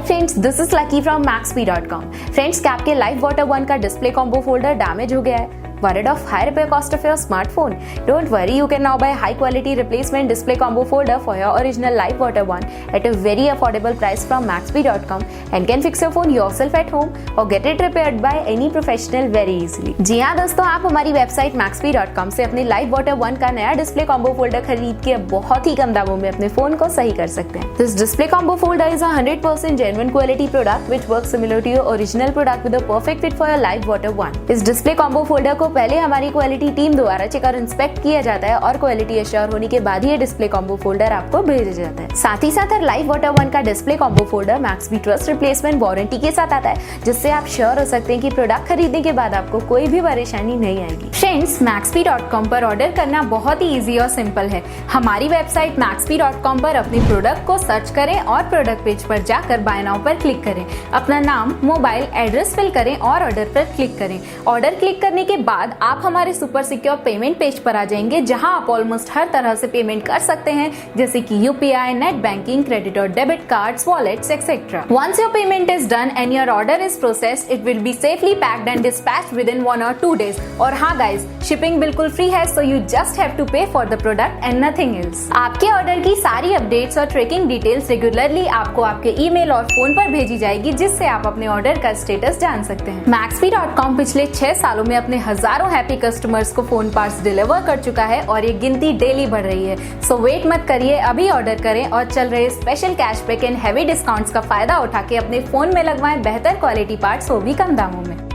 Hi friends, this is lucky from Maxbhi.com। Friends, क्या आपके life water 1 का display combo folder damage हो गया है? Worried of high repair cost of your smartphone? Don't worry, you can now buy high quality replacement display combo folder for your original Lyf Water 1 at a very affordable price from Maxbhi.com and can fix your phone yourself at home or get it repaired by any professional very easily। जी हाँ दोस्तों, आप हमारी website Maxbhi.com से अपने Lyf Water 1 का नया display combo folder खरीद के बहुत ही कम दामों में अपने फोन को सही कर सकते हैं। This display combo folder is a 100% genuine quality product which works similar to your original product with a perfect fit for your Lyf Water 1। इस डिस्प्ले कॉम्बो फोल्डर को पहले हमारी क्वालिटी टीम द्वारा चेक और इंस्पेक्ट किया जाता है और क्वालिटी एश्योर होने के बाद ये डिस्प्ले कॉम्बो फोल्डर आपको भेजा जाता है। साथ ही साथ लाइफ वाटर 1 का display combo folder Maxbhi trust replacement warranty के साथ आता है, जिससे आप श्योर हो सकते हैं कि प्रोडक्ट खरीदने के बाद आपको कोई भी परेशानी नहीं आएगी। फ्रेंड्स, Maxbhi.com पर ऑर्डर करना बहुत ही इजी और सिंपल है। हमारी वेबसाइट Maxbhi.com पर अपने प्रोडक्ट को सर्च करें और प्रोडक्ट पेज पर जाकर बाय नाउ पर क्लिक करें। अपना नाम, मोबाइल, एड्रेस फिल करें और ऑर्डर पर क्लिक करें। ऑर्डर क्लिक करने के बाद आप हमारे सुपर सिक्योर पेमेंट पेज पर आ जाएंगे, जहां आप ऑलमोस्ट हर तरह से पेमेंट कर सकते हैं, जैसे कि यूपीआई, नेट बैंकिंग, क्रेडिट और debit cards, wallets etcetera. Once your payment is done and your order is processed, it will be safely packed and dispatched within 1 or 2 days। और हाँ गाइस, शिपिंग बिल्कुल free है, so you just have to pay for the product and nothing else. आपके order की सारी updates और tracking details regularly आपको आपके ईमेल और फोन पर भेजी जाएगी, जिससे आप अपने ऑर्डर का स्टेटस जान सकते हैं। Maxbhi.com पिछले 6 सालों में अपने हजारों हैप्पी कस्टमर्स को फोन पार्ट्स डिलीवर कर चुका है और ये गिनती डेली बढ़ रही है। सो वेट मत करिए, अभी ऑर्डर करें और चल रहे special cashback and heavy discounts का फायदा उठा के अपने फोन में लगवाएं बेहतर क्वालिटी पार्ट्स, वो भी कम दामों में।